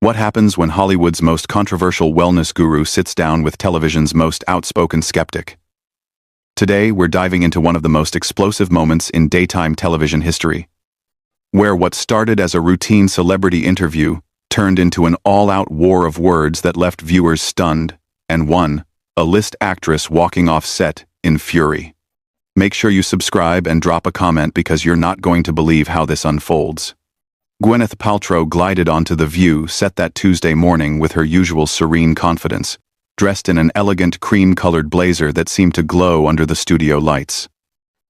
What happens when Hollywood's most controversial wellness guru sits down with television's most outspoken skeptic? Today, we're diving into one of the most explosive moments in daytime television history, where what started as a routine celebrity interview turned into an all-out war of words that left viewers stunned, and a list actress walking off set in fury. Make sure you subscribe and drop a comment because you're not going to believe how this unfolds. Gwyneth Paltrow glided onto The View set that Tuesday morning with her usual serene confidence, dressed in an elegant cream-colored blazer that seemed to glow under the studio lights.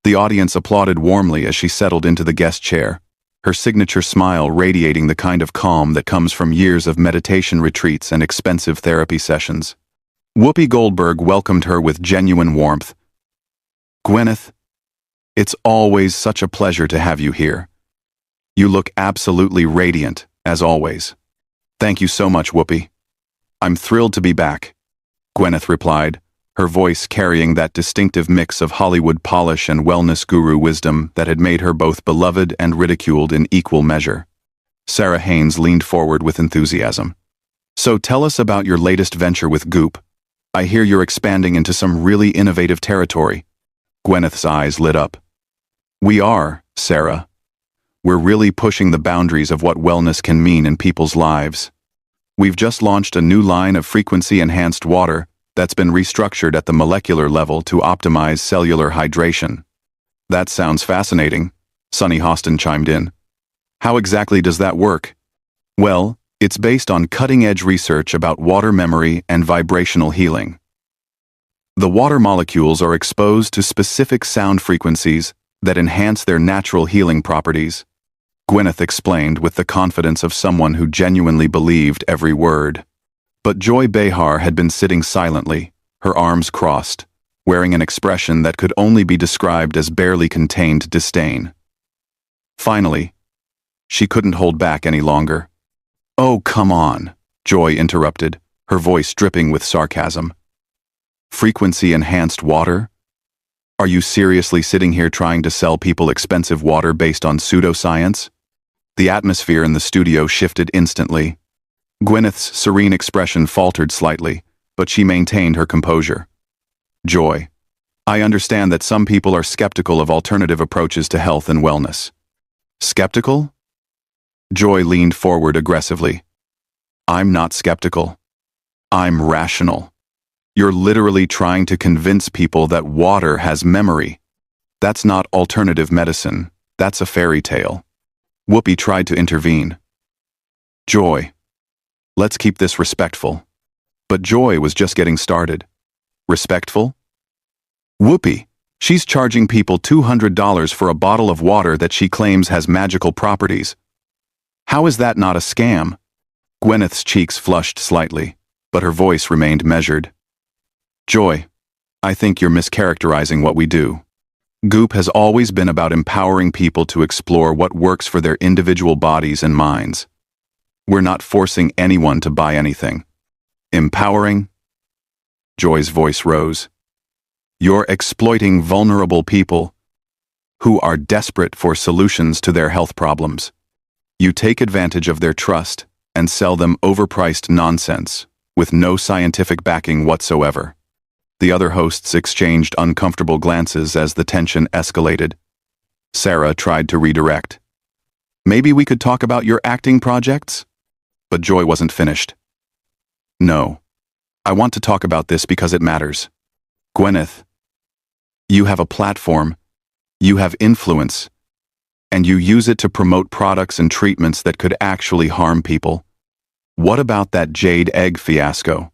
The audience applauded warmly as she settled into the guest chair, her signature smile radiating the kind of calm that comes from years of meditation retreats and expensive therapy sessions. Whoopi Goldberg welcomed her with genuine warmth. "Gwyneth, it's always such a pleasure to have you here. You look absolutely radiant, as always." "Thank you so much, Whoopi. I'm thrilled to be back," Gwyneth replied, her voice carrying that distinctive mix of Hollywood polish and wellness guru wisdom that had made her both beloved and ridiculed in equal measure. Sarah Haynes leaned forward with enthusiasm. "So tell us about your latest venture with Goop. I hear you're expanding into some really innovative territory." Gwyneth's eyes lit up. "We are, Sarah. We're really pushing the boundaries of what wellness can mean in people's lives. We've just launched a new line of frequency-enhanced water that's been restructured at the molecular level to optimize cellular hydration." "That sounds fascinating," Sunny Hostin chimed in. "How exactly does that work?" "Well, it's based on cutting-edge research about water memory and vibrational healing. The water molecules are exposed to specific sound frequencies that enhance their natural healing properties," Gwyneth explained with the confidence of someone who genuinely believed every word. But Joy Behar had been sitting silently, her arms crossed, wearing an expression that could only be described as barely contained disdain. Finally, she couldn't hold back any longer. "Oh, come on," Joy interrupted, her voice dripping with sarcasm. "Frequency-enhanced water? Are you seriously sitting here trying to sell people expensive water based on pseudoscience?" The atmosphere in the studio shifted instantly. Gwyneth's serene expression faltered slightly, but she maintained her composure. "Joy, I understand that some people are skeptical of alternative approaches to health and wellness." "Skeptical?" Joy leaned forward aggressively. "I'm not skeptical. I'm rational. You're literally trying to convince people that water has memory. That's not alternative medicine. That's a fairy tale." Whoopi tried to intervene. "Joy, let's keep this respectful." But Joy was just getting started. "Respectful? Whoopi, she's charging people $200 for a bottle of water that she claims has magical properties. How is that not a scam?" Gwyneth's cheeks flushed slightly, but her voice remained measured. "Joy, I think you're mischaracterizing what we do. Goop has always been about empowering people to explore what works for their individual bodies and minds. We're not forcing anyone to buy anything. Empowering?" Joy's voice rose. "You're exploiting vulnerable people who are desperate for solutions to their health problems. You take advantage of their trust and sell them overpriced nonsense with no scientific backing whatsoever." The other hosts exchanged uncomfortable glances as the tension escalated. Sarah tried to redirect. "Maybe we could talk about your acting projects?" But Joy wasn't finished. "No. I want to talk about this because it matters. Gwyneth, you have a platform, you have influence, and you use it to promote products and treatments that could actually harm people. What about that jade egg fiasco?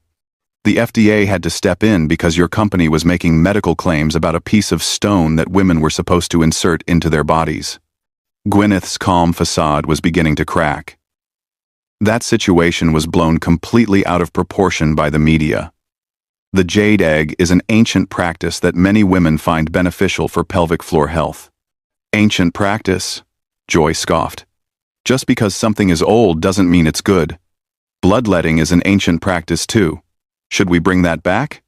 The FDA had to step in because your company was making medical claims about a piece of stone that women were supposed to insert into their bodies." Gwyneth's calm facade was beginning to crack. That situation was blown completely out of proportion by the media. The jade egg is an ancient practice that many women find beneficial for pelvic floor health. "Ancient practice?" Joy scoffed. "Just because something is old doesn't mean it's good. Bloodletting is an ancient practice too. Should we bring that back?"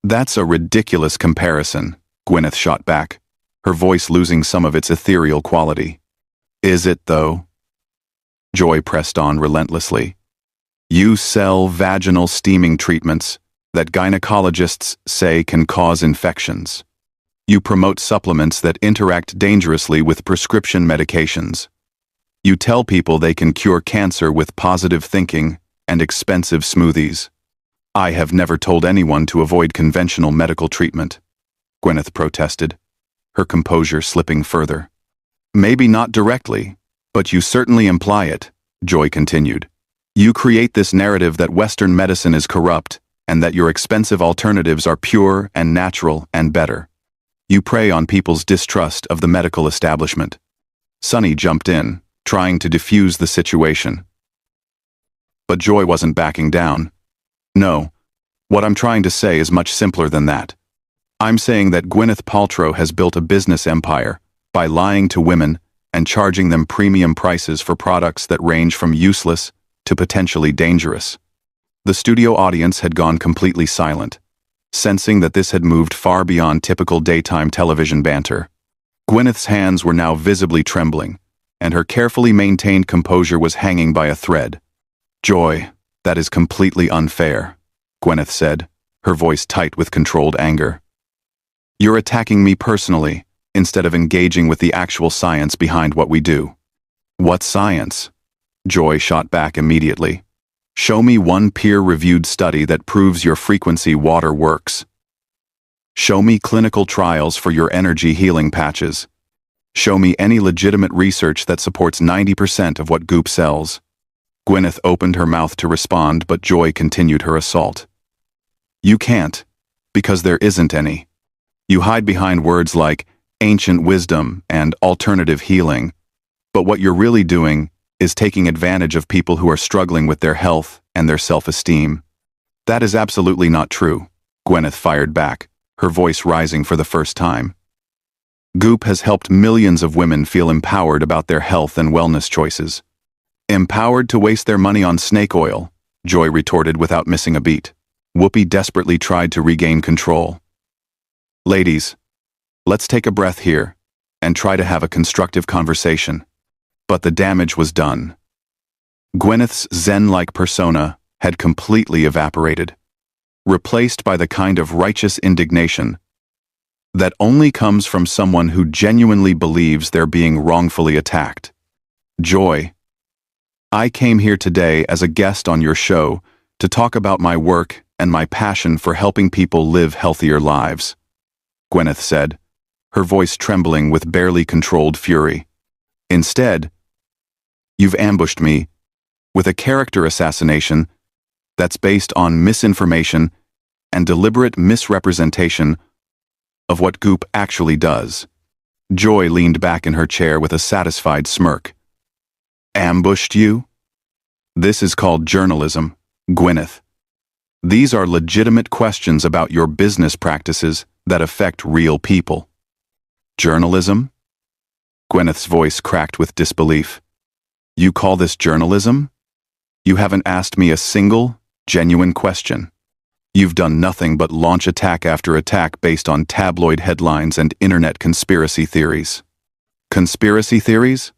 "That's a ridiculous comparison," Gwyneth shot back, her voice losing some of its ethereal quality. "Is it, though?" Joy pressed on relentlessly. You sell vaginal steaming treatments that gynecologists say can cause infections. You promote supplements that interact dangerously with prescription medications. You tell people they can cure cancer with positive thinking and expensive smoothies. I have never told anyone to avoid conventional medical treatment, Gwyneth protested, her composure slipping further. Maybe not directly, but you certainly imply it, Joy continued. You create this narrative that Western medicine is corrupt and that your expensive alternatives are pure and natural and better. You prey on people's distrust of the medical establishment. Sunny jumped in, trying to defuse the situation. But Joy wasn't backing down. No, what I'm trying to say is much simpler than that. I'm saying that Gwyneth Paltrow has built a business empire by lying to women and charging them premium prices for products that range from useless to potentially dangerous. The studio audience had gone completely silent, sensing that this had moved far beyond typical daytime television banter. Gwyneth's hands were now visibly trembling, and her carefully maintained composure was hanging by a thread. Joy, that is completely unfair, Gwyneth said, her voice tight with controlled anger. You're attacking me personally, instead of engaging with the actual science behind what we do. What science? Joy shot back immediately. Show me one peer-reviewed study that proves your frequency water works. Show me clinical trials for your energy healing patches. Show me any legitimate research that supports 90% of what Goop sells. Gwyneth opened her mouth to respond, but Joy continued her assault. You can't, because there isn't any. You hide behind words like ancient wisdom and alternative healing, but what you're really doing is taking advantage of people who are struggling with their health and their self-esteem. That is absolutely not true, Gwyneth fired back, her voice rising for the first time. Goop has helped millions of women feel empowered about their health and wellness choices. Empowered to waste their money on snake oil, Joy retorted without missing a beat. Whoopi desperately tried to regain control. Ladies, let's take a breath here and try to have a constructive conversation. But the damage was done. Gwyneth's zen-like persona had completely evaporated, replaced by the kind of righteous indignation that only comes from someone who genuinely believes they're being wrongfully attacked. Joy, I came here today as a guest on your show to talk about my work and my passion for helping people live healthier lives, Gwyneth said, her voice trembling with barely controlled fury. Instead, you've ambushed me with a character assassination that's based on misinformation and deliberate misrepresentation of what Goop actually does. Joy leaned back in her chair with a satisfied smirk. Ambushed you? This is called journalism, Gwyneth. These are legitimate questions about your business practices that affect real people. Journalism? Gwyneth's voice cracked with disbelief. You call this journalism? You haven't asked me a single, genuine question. You've done nothing but launch attack after attack based on tabloid headlines and internet conspiracy theories. Conspiracy theories?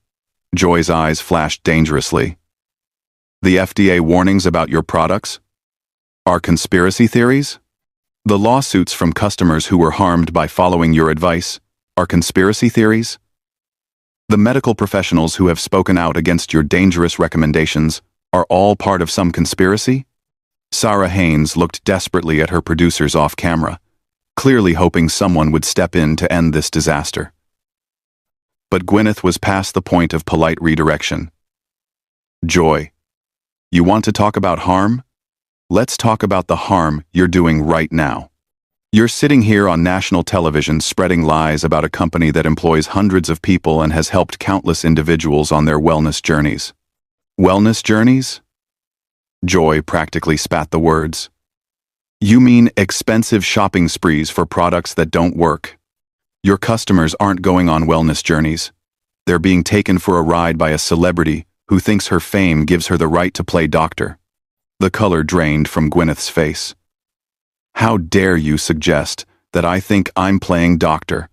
Joy's eyes flashed dangerously. The FDA warnings about your products are conspiracy theories? The lawsuits from customers who were harmed by following your advice are conspiracy theories? The medical professionals who have spoken out against your dangerous recommendations are all part of some conspiracy? Sarah Haynes looked desperately at her producers off camera, clearly hoping someone would step in to end this disaster. But Gwyneth was past the point of polite redirection. Joy, you want to talk about harm? Let's talk about the harm you're doing right now. You're sitting here on national television spreading lies about a company that employs hundreds of people and has helped countless individuals on their wellness journeys. Wellness journeys? Joy practically spat the words. You mean expensive shopping sprees for products that don't work. Your customers aren't going on wellness journeys. They're being taken for a ride by a celebrity who thinks her fame gives her the right to play doctor. The color drained from Gwyneth's face. How dare you suggest that I think I'm playing doctor?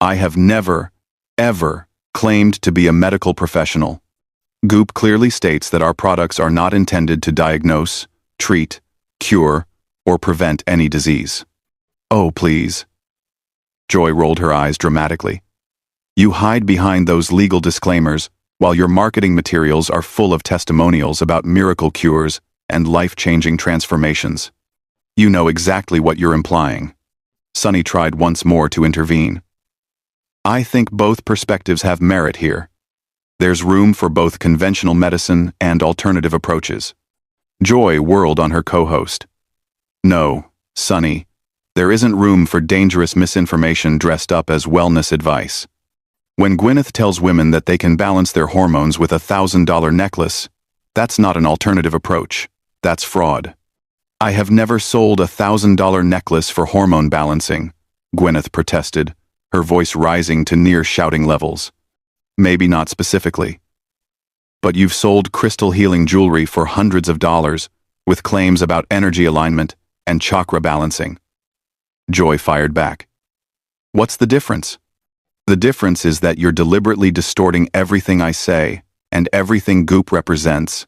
I have never, ever claimed to be a medical professional. Goop clearly states that our products are not intended to diagnose, treat, cure, or prevent any disease. Oh, please. Joy rolled her eyes dramatically. You hide behind those legal disclaimers while your marketing materials are full of testimonials about miracle cures and life-changing transformations. You know exactly what you're implying. Sunny tried once more to intervene. I think both perspectives have merit here. There's room for both conventional medicine and alternative approaches. Joy whirled on her co-host. No, Sunny, there isn't room for dangerous misinformation dressed up as wellness advice. When Gwyneth tells women that they can balance their hormones with $1,000 necklace, that's not an alternative approach. That's fraud. I have never sold $1,000 necklace for hormone balancing, Gwyneth protested, her voice rising to near shouting levels. Maybe not specifically. But you've sold crystal healing jewelry for hundreds of dollars, with claims about energy alignment and chakra balancing. Joy fired back. What's the difference? The difference is that you're deliberately distorting everything I say and everything Goop represents.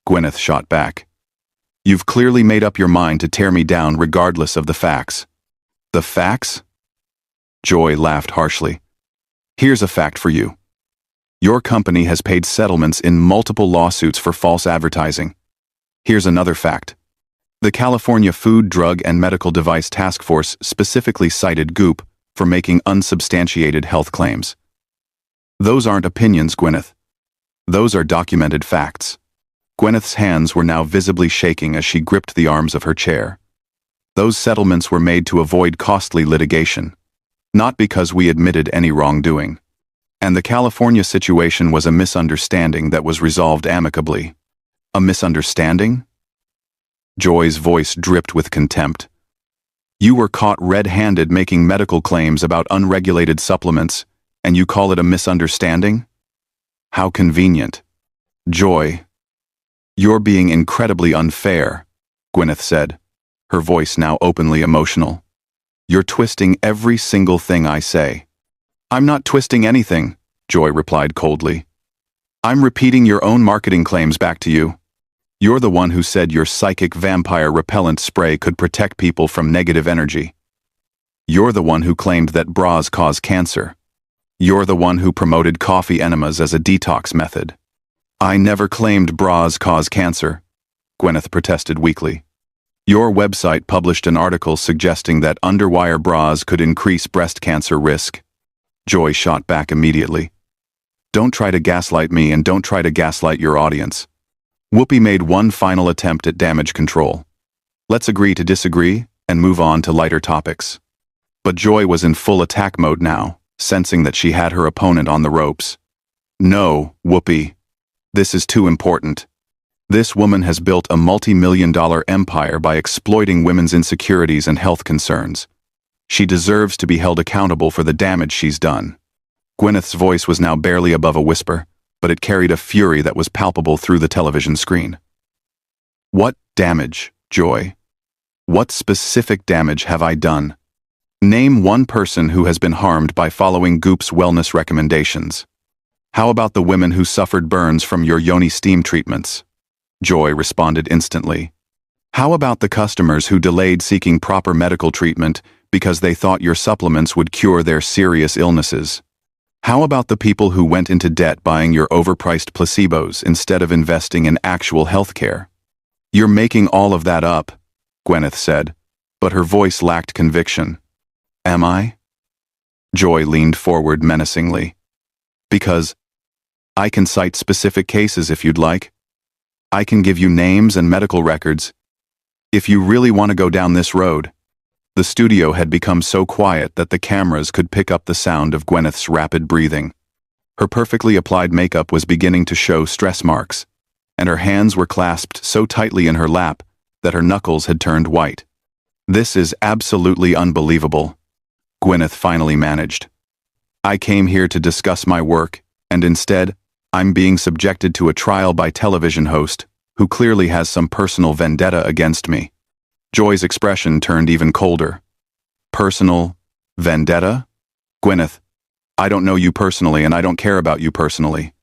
Gwyneth shot back. You've clearly made up your mind to tear me down regardless of the facts. The facts? Joy laughed harshly. Here's a fact for you. Your company has paid settlements in multiple lawsuits for false advertising. Here's another fact. The California Food, Drug, and Medical Device Task Force specifically cited Goop for making unsubstantiated health claims. Those aren't opinions, Gwyneth. Those are documented facts. Gwyneth's hands were now visibly shaking as she gripped the arms of her chair. Those settlements were made to avoid costly litigation, not because we admitted any wrongdoing. And the California situation was a misunderstanding that was resolved amicably. A misunderstanding? Joy's voice dripped with contempt. You were caught red-handed making medical claims about unregulated supplements, and you call it a misunderstanding? How convenient. Joy. You're being incredibly unfair, Gwyneth said, her voice now openly emotional. You're twisting every single thing I say. I'm not twisting anything, Joy replied coldly. I'm repeating your own marketing claims back to you. You're the one who said your psychic vampire repellent spray could protect people from negative energy. You're the one who claimed that bras cause cancer. You're the one who promoted coffee enemas as a detox method. I never claimed bras cause cancer, Gwyneth protested weakly. Your website published an article suggesting that underwire bras could increase breast cancer risk. Joy shot back immediately. Don't try to gaslight me and don't try to gaslight your audience. Whoopi made one final attempt at damage control. Let's agree to disagree and move on to lighter topics. But Joy was in full attack mode now, sensing that she had her opponent on the ropes. No, Whoopi. This is too important. This woman has built a multi-million-dollar empire by exploiting women's insecurities and health concerns. She deserves to be held accountable for the damage she's done. Gwyneth's voice was now barely above a whisper, but it carried a fury that was palpable through the television screen. What damage, Joy? What specific damage have I done? Name one person who has been harmed by following Goop's wellness recommendations. How about the women who suffered burns from your yoni steam treatments? Joy responded instantly. How about the customers who delayed seeking proper medical treatment because they thought your supplements would cure their serious illnesses? How about the people who went into debt buying your overpriced placebos instead of investing in actual health care? You're making all of that up, Gwyneth said, but her voice lacked conviction. Am I? Joy leaned forward menacingly. Because I can cite specific cases if you'd like. I can give you names and medical records. If you really want to go down this road. The studio had become so quiet that the cameras could pick up the sound of Gwyneth's rapid breathing. Her perfectly applied makeup was beginning to show stress marks, and her hands were clasped so tightly in her lap that her knuckles had turned white. This is absolutely unbelievable, Gwyneth finally managed. I came here to discuss my work, and instead, I'm being subjected to a trial by television host who clearly has some personal vendetta against me. Joy's expression turned even colder. Personal vendetta? Gwyneth, I don't know you personally and I don't care about you personally.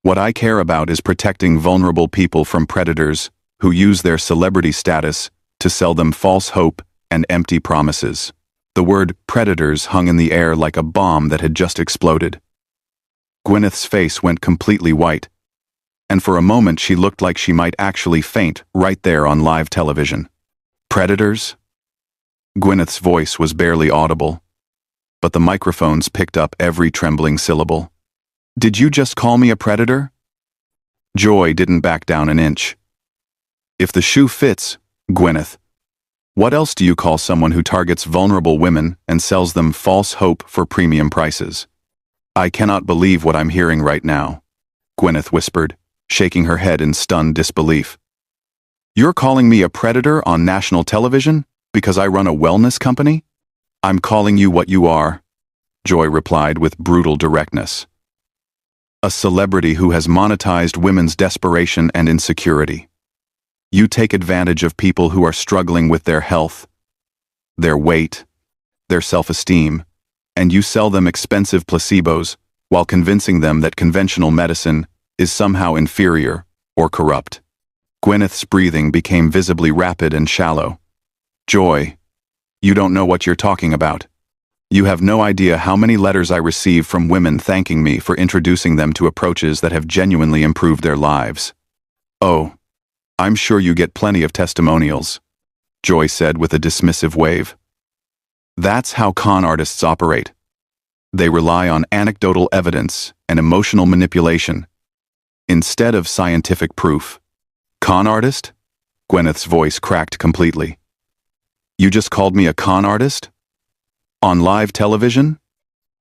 What I care about is protecting vulnerable people from predators who use their celebrity status to sell them false hope and empty promises. The word predators hung in the air like a bomb that had just exploded. Gwyneth's face went completely white, and for a moment she looked like she might actually faint right there on live television. Predators? Gwyneth's voice was barely audible, but the microphones picked up every trembling syllable. Did you just call me a predator? Joy didn't back down an inch. If the shoe fits, Gwyneth, what else do you call someone who targets vulnerable women and sells them false hope for premium prices? I cannot believe what I'm hearing right now, Gwyneth whispered, shaking her head in stunned disbelief. You're calling me a predator on national television because I run a wellness company? I'm calling you what you are, Joy replied with brutal directness. A celebrity who has monetized women's desperation and insecurity. You take advantage of people who are struggling with their health, their weight, their self-esteem, and you sell them expensive placebos while convincing them that conventional medicine is somehow inferior or corrupt. Gwyneth's breathing became visibly rapid and shallow. Joy, you don't know what you're talking about. You have no idea how many letters I receive from women thanking me for introducing them to approaches that have genuinely improved their lives. Oh, I'm sure you get plenty of testimonials, Joy said with a dismissive wave. That's how con artists operate. They rely on anecdotal evidence and emotional manipulation instead of scientific proof. Con artist? Gwyneth's voice cracked completely. You just called me a con artist? On live television?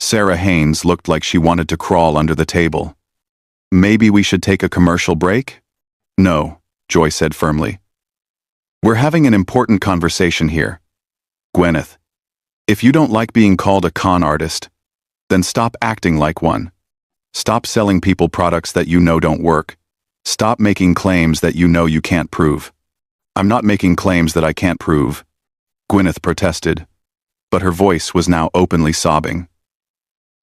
Sarah Haynes looked like she wanted to crawl under the table. Maybe we should take a commercial break? No, Joy said firmly. We're having an important conversation here. Gwyneth, if you don't like being called a con artist, then stop acting like one. Stop selling people products that you know don't work. Stop making claims that you know you can't prove. I'm not making claims that I can't prove, Gwyneth protested, but her voice was now openly sobbing.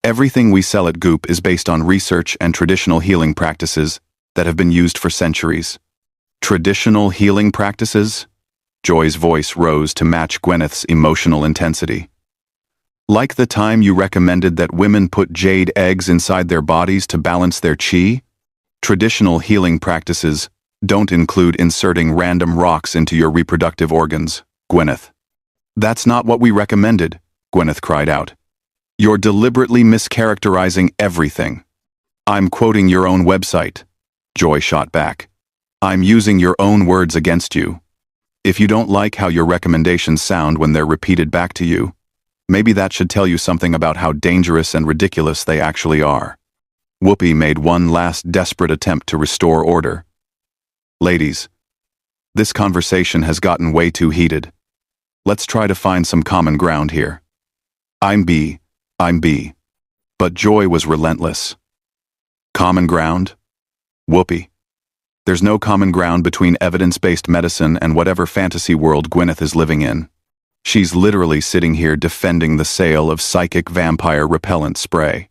Everything we sell at Goop is based on research and traditional healing practices that have been used for centuries. Traditional healing practices? Joy's voice rose to match Gwyneth's emotional intensity. Like the time you recommended that women put jade eggs inside their bodies to balance their chi? Traditional healing practices don't include inserting random rocks into your reproductive organs, Gwyneth. That's not what we recommended, Gwyneth cried out. You're deliberately mischaracterizing everything. I'm quoting your own website, Joy shot back. I'm using your own words against you. If you don't like how your recommendations sound when they're repeated back to you, maybe that should tell you something about how dangerous and ridiculous they actually are. Whoopi made one last desperate attempt to restore order. Ladies, this conversation has gotten way too heated. Let's try to find some common ground here. I'm B. But Joy was relentless. Common ground? Whoopi. There's no common ground between evidence-based medicine and whatever fantasy world Gwyneth is living in. She's literally sitting here defending the sale of psychic vampire repellent spray.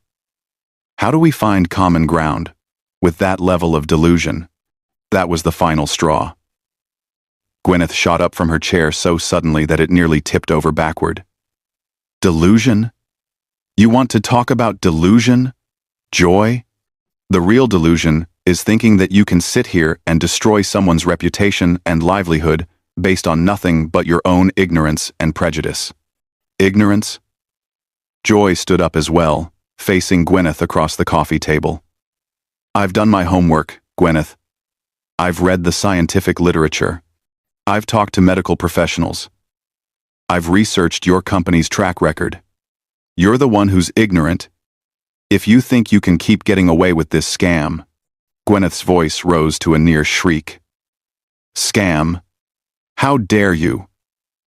How do we find common ground with that level of delusion? That was the final straw. Gwyneth shot up from her chair so suddenly that it nearly tipped over backward. Delusion? You want to talk about delusion? Joy? The real delusion is thinking that you can sit here and destroy someone's reputation and livelihood based on nothing but your own ignorance and prejudice. Ignorance? Joy stood up as well, facing Gwyneth across the coffee table. I've done my homework, Gwyneth. I've read the scientific literature. I've talked to medical professionals. I've researched your company's track record. You're the one who's ignorant. If you think you can keep getting away with this scam, Gwyneth's voice rose to a near shriek. Scam? How dare you?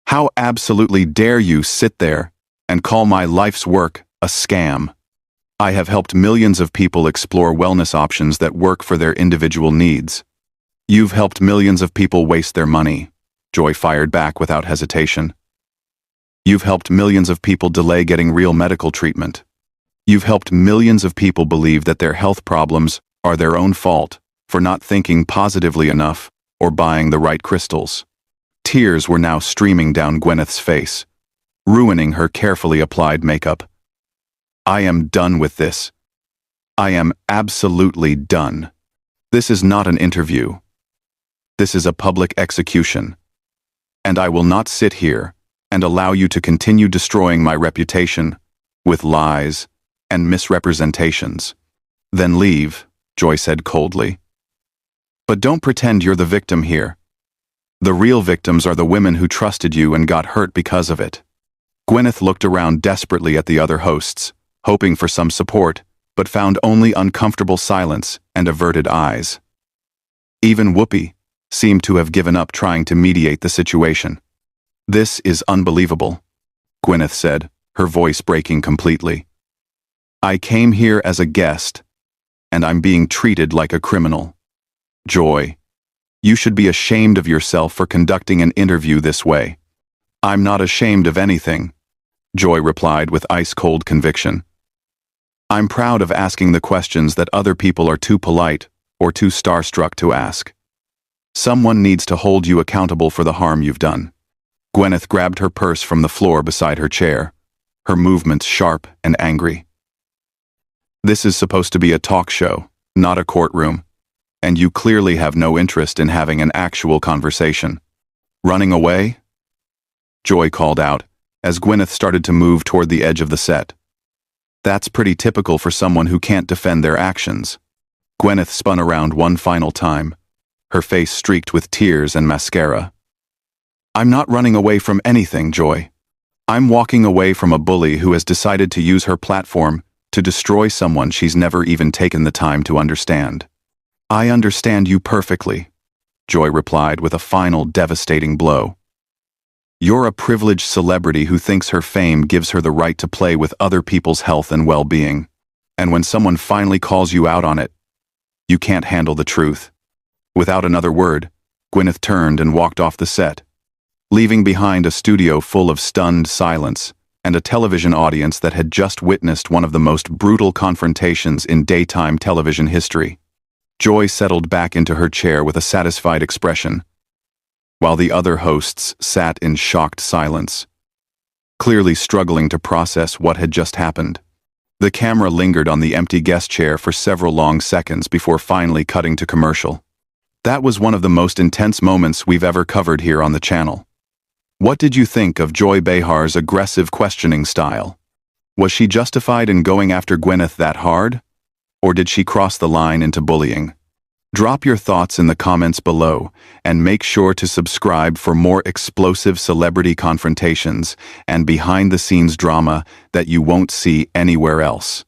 How absolutely dare you sit there and call my life's work a scam? I have helped millions of people explore wellness options that work for their individual needs. You've helped millions of people waste their money, Joy fired back without hesitation. You've helped millions of people delay getting real medical treatment. You've helped millions of people believe that their health problems are their own fault for not thinking positively enough or buying the right crystals. Tears were now streaming down Gwyneth's face, ruining her carefully applied makeup. I am done with this. I am absolutely done. This is not an interview. This is a public execution. And I will not sit here and allow you to continue destroying my reputation with lies and misrepresentations. Then leave, Joy said coldly. But don't pretend you're the victim here. The real victims are the women who trusted you and got hurt because of it. Gwyneth looked around desperately at the other hosts, hoping for some support, but found only uncomfortable silence and averted eyes. Even Whoopi seemed to have given up trying to mediate the situation. This is unbelievable, Gwyneth said, her voice breaking completely. I came here as a guest, and I'm being treated like a criminal. Joy, you should be ashamed of yourself for conducting an interview this way. I'm not ashamed of anything, Joy replied with ice-cold conviction. I'm proud of asking the questions that other people are too polite or too starstruck to ask. Someone needs to hold you accountable for the harm you've done. Gwyneth grabbed her purse from the floor beside her chair, her movements sharp and angry. This is supposed to be a talk show, not a courtroom, and you clearly have no interest in having an actual conversation. Running away? Joy called out, as Gwyneth started to move toward the edge of the set. That's pretty typical for someone who can't defend their actions. Gwyneth spun around one final time, her face streaked with tears and mascara. I'm not running away from anything, Joy. I'm walking away from a bully who has decided to use her platform to destroy someone she's never even taken the time to understand. I understand you perfectly, Joy replied with a final devastating blow. You're a privileged celebrity who thinks her fame gives her the right to play with other people's health and well-being. And when someone finally calls you out on it, you can't handle the truth. Without another word, Gwyneth turned and walked off the set, leaving behind a studio full of stunned silence and a television audience that had just witnessed one of the most brutal confrontations in daytime television history. Joy settled back into her chair with a satisfied expression, while the other hosts sat in shocked silence, clearly struggling to process what had just happened. The camera lingered on the empty guest chair for several long seconds before finally cutting to commercial. That was one of the most intense moments we've ever covered here on the channel. What did you think of Joy Behar's aggressive questioning style? Was she justified in going after Gwyneth that hard? Or did she cross the line into bullying? Drop your thoughts in the comments below, and make sure to subscribe for more explosive celebrity confrontations and behind-the-scenes drama that you won't see anywhere else.